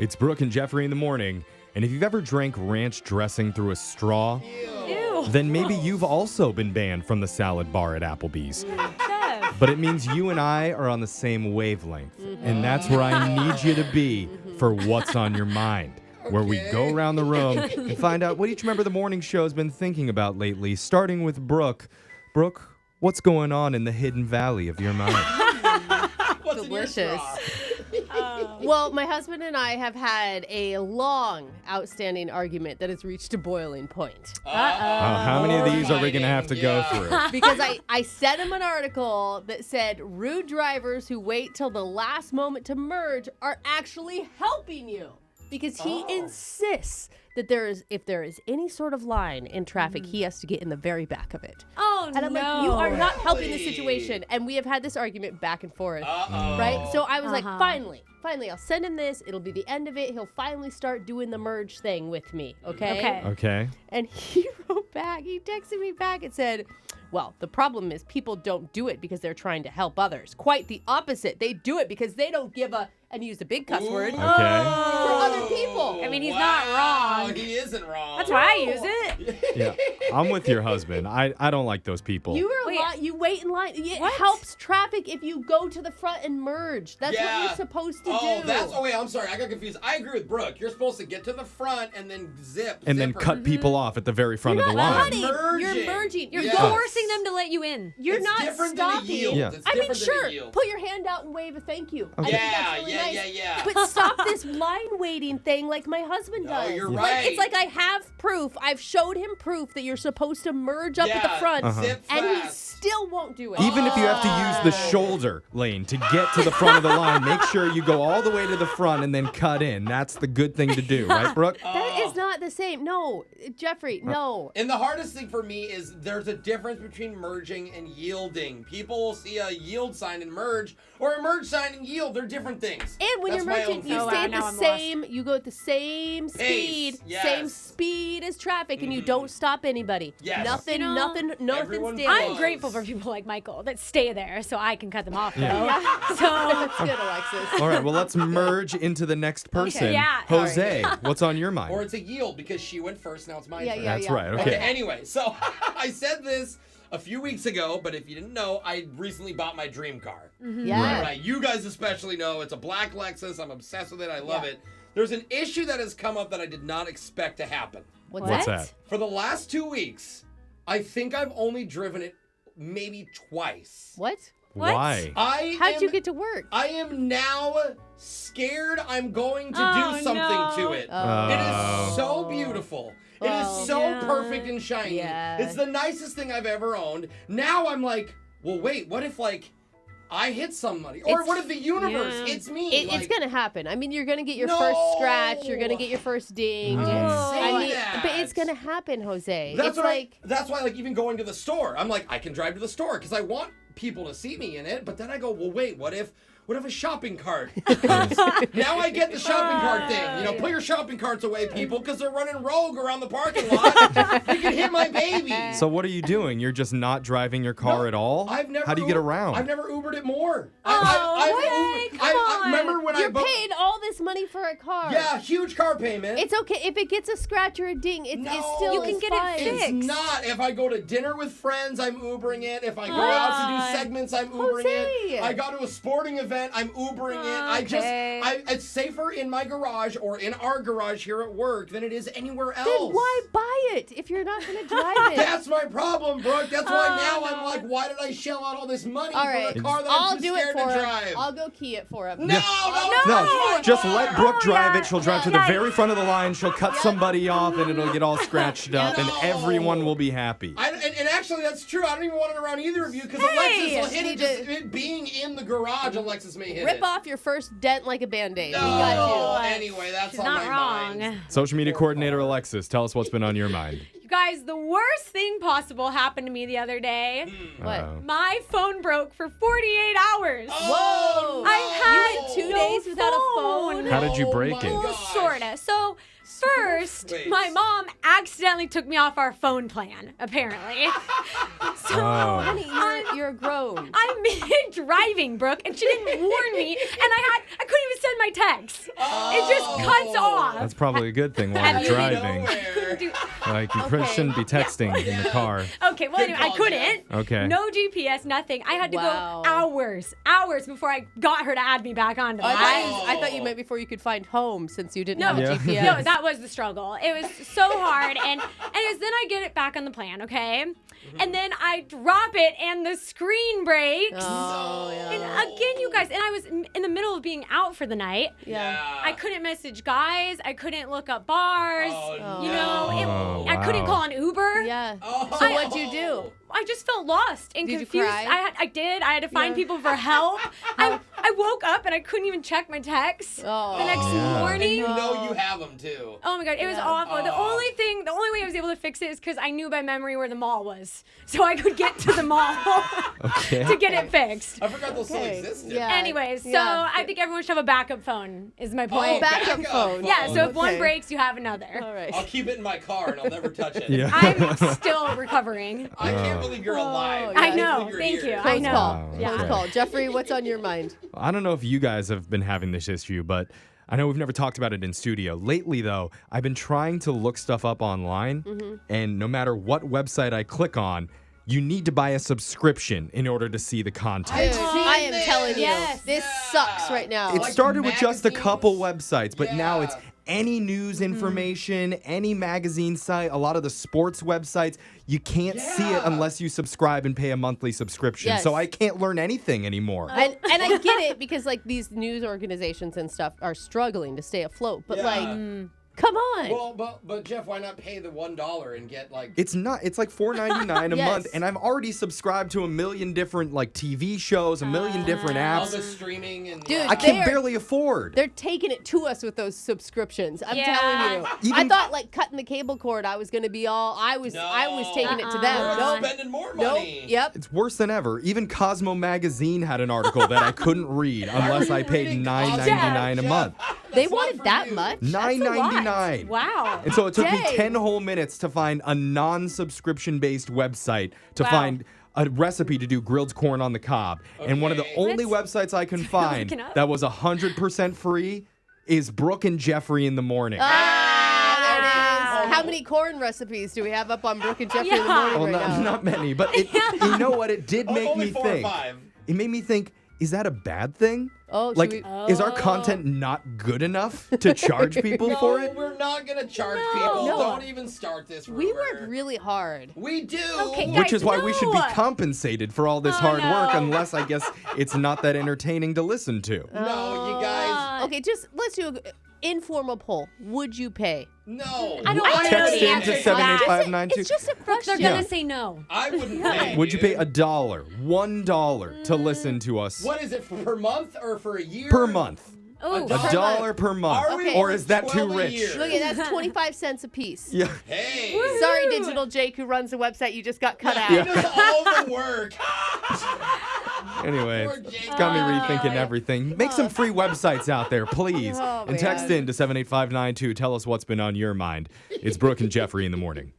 It's Brooke and Jeffrey in the morning. And if you've ever drank ranch dressing through a straw, then maybe you've also been banned from the salad bar at Applebee's. But it means you and I are on the same wavelength. And that's where I need you to be for What's on Your Mind, where we go around the room and find out what each member of the morning show has been thinking about lately, starting with Brooke. Brooke, what's going on in the hidden valley of your mind? Delicious. Well, my husband and I have had a long, outstanding argument that has reached a boiling point. How many of these are we going to have to go through? Because I sent him an article that said rude drivers who wait till the last moment to merge are actually helping you. Because he insists that if there is any sort of line in traffic, he has to get in the very back of it. Oh, and I'm like, you are not helping the situation. And we have had this argument back and forth. Right? So I was like, finally, I'll send him this. It'll be the end of it. He'll finally start doing the merge thing with me. Okay. And he wrote back. He texted me back and said, well, the problem is people don't do it because they're trying to help others. Quite the opposite. They do it because they don't give a, and used a big cuss word, for other people. I mean, he's not wrong. He isn't wrong. That's why I use it. Yeah, I'm with your husband. I don't like those people. You wait in line. It helps traffic if you go to the front and merge. That's what you're supposed to do. I'm sorry. I got confused. I agree with Brooke. You're supposed to get to the front and then zip. And then cut people off at the very front of the line. You're merging. You're forcing them to let you in. You're it's not different stopping. Than a yield. Yeah. It's different sure. Than a yield. Put your hand out and wave a thank you. Okay. Yeah. But stop this line waiting thing like my husband does. No, you're right. It's like I have proof. I've showed him proof that you're supposed to merge up at the front, and he still won't do it. Even if you have to use the shoulder lane to get to the front of the line, make sure you go all the way to the front and then cut in. That's the good thing to do, right, Brooke? That is not the same. No, Jeffrey, no. And the hardest thing for me is there's a difference between merging and yielding. People will see a yield sign and merge, or a merge sign and yield. They're different things. And when you're merging, you stay at the same, you go at the same speed, same speed as traffic, and you don't stop anybody. Yes. Nothing standing. I'm grateful for people like Michael that stay there so I can cut them off, though. So that's good, Alexis. All right, well, let's merge into the next person. Okay. Yeah. Jose, what's on your mind? Or it's a yield because she went first, now it's my turn. That's right, okay. Anyway, so I said this a few weeks ago, but if you didn't know, I recently bought my dream car. Yeah. Right. You guys especially know it's a black Lexus. I'm obsessed with it. I love it. There's an issue that has come up that I did not expect to happen. What's that? For the last 2 weeks, I think I've only driven it maybe twice. What? Why? How'd you get to work? I am now scared I'm going to do something to it. It is so beautiful. It is so perfect and shiny. Yeah. It's the nicest thing I've ever owned. Now I'm like, well, wait, what if, I hit somebody? Or what if the universe hits me? It's going to happen. I mean, you're going to get your first scratch. You're going to get your first ding. But it's going to happen, Jose. That's why, even going to the store, I'm like, I can drive to the store because I want people to see me in it. But then I go, well, wait, what if a shopping cart? Now I get the shopping cart thing. Put your shopping carts away, people, because they're running rogue around the parking lot. You can hit my baby. So what are you doing? You're just not driving your car at all? How do you get around? I've never Ubered it more. I remember when You're paying all this money for a car. Yeah, huge car payment. It's okay. If it gets a scratch or a ding, it's still you can get fine. it fixed. It's not. If I go to dinner with friends, I'm Ubering it. If I go out to do segments, I'm Ubering it. I go to a sporting event, I'm Ubering it. It's safer in my garage or in our garage here at work than it is anywhere else. Then why buy it if you're not going to drive it? That's my problem, Brooke. That's why now I'm like, why did I shell out all this money for a car that I'm too scared to drive? I'll go key it for him. No. Just let Brooke drive it. She'll drive to the very front of the line. She'll cut somebody off, and it'll get all scratched up, and everyone will be happy. And actually, that's true. I don't even want it around either of you because Alexis will hit it. Just it being in the garage, Alexis may hit it. Rip off your first dent like a Band-Aid. No. We got you. Anyway, that's She's on not my wrong. mind. Social media coordinator Alexis, tell us what's been on your mind. You guys, the worst thing possible happened to me the other day. What? My phone broke for 48 hours. Whoa! I had you went 2 days without a phone. How did you break it? Well, sorta. So First, Wait. my mom accidentally took me off our phone plan, apparently. So Honey, you're grown. I'm driving, Brooke, and she didn't warn me, and I couldn't even send my texts. It just cuts off. That's probably a good thing while Have you're you been driving. Nowhere. Like, you Okay. shouldn't be texting in the car. Okay, well, anyway, I call, couldn't. Okay. No GPS, nothing. I had to Wow. go hours before I got her to add me back onto that. I thought you meant before you could find home since you didn't No, have a Yeah. GPS. no, that was the struggle. It was so hard, and anyways, then I get it back on the plan, okay, and then I drop it, and the screen breaks. Oh, And yeah. again, you guys, and I was in the middle of being out for the night. Yeah. I couldn't message guys. I couldn't look up bars. Oh, You know, Oh, I couldn't wow. call an Uber. Yeah. Oh. So what'd you do? I just felt lost and Did you confused. cry? I did. I had to find Yeah. people for help. I woke up and I couldn't even check my texts Oh. the next Yeah. morning. You know you have them too. Oh my god, it was Yeah. awful. The Oh. only way I was able to fix it is because I knew by memory where the mall was, so I could get to the mall Okay. to get it fixed. I forgot those Okay. still existed. Uh, Yeah. Anyways, so Yeah. I think everyone should have a backup phone. Is my point. Oh, Backup phone. Yeah. So if one Okay. breaks, you have another. All right. I'll keep it in my car and I'll never touch it. Yeah. I'm still recovering. I can't believe you're alive. yeah. I can't know. believe you're Thank here. you. I Close know. call. Oh, Yeah. Close call. Jeffrey, what's on your mind? I don't know if you guys have been having this issue, but I know we've never talked about it in studio. Lately, though, I've been trying to look stuff up online, and no matter what website I click on, you need to buy a subscription in order to see the content. Dude, I am telling you, Yes. this sucks right now. It Like started with just a magazines? couple websites, but now Yeah. it's any news information, any magazine site, a lot of the sports websites. You can't see it Yeah. unless you subscribe and pay a monthly subscription. Yes. So I can't learn anything anymore. And I get it because like these news organizations and stuff are struggling to stay afloat. But Yeah. like, come on. Well, but Jeff, why not pay the $1 and get like? It's not. It's like $4.99 a Yes. month, and I've already subscribed to a million different like TV shows, a million different all apps. the streaming and Dude, I can They're- barely afford. They're taking it to us with those subscriptions. I'm Yeah. telling you. I Even- thought like cutting the cable cord, I was gonna be all I was taking it to them. We're Nope. spending more Nope. money. Yep. It's worse than ever. Even Cosmo magazine had an article that I couldn't read unless I paid reading $9.99 a Jeff. month. They That's not wanted for that you. much. $9.99. Wow. And so it took me Dang. 10 whole minutes to find a non-subscription based website to Wow. find a recipe to do grilled corn on the cob. And one of the Okay. only Let's- websites I can find looking up. that was 100% free is Brooke and Jeffrey in the morning. There it is. How many corn recipes do we have up on Brooke and Jeffrey in the Yeah. morning Well, right now? not many, but you know what? It did make Only me 4 or think. 5. It made me think, is that a bad thing? Oh, should Like, we- is our content not good enough to charge people No, for it? we're not gonna charge people. No. Don't even start this rumor. We work really hard. We do. Okay, Which guys, is why we should be no. compensated for all this Oh, hard work, no. unless I guess it's not that entertaining to listen to. No, you guys. Okay, just let's do an informal poll. Would you pay? No. I don't want to know Text the in answer to to that. 78592. It's just a They're question. Yeah. gonna say no. I wouldn't pay. Would you pay dude. $1 to listen to us What is it per month or for a year? per month? Oh, A A Per dollar per month. Are we Okay. Or is that too 12 a rich? year? Look at that's 25 cents a piece. Yeah. Hey. Sorry, Digital Jake, who runs the website. You just got cut He out. does all the work. Anyway, Poor Jake. it's got me rethinking everything. Make some free websites out there, please. Oh, And text man. in to 78592. Tell us what's been on your mind. It's Brooke and Jeffrey in the morning.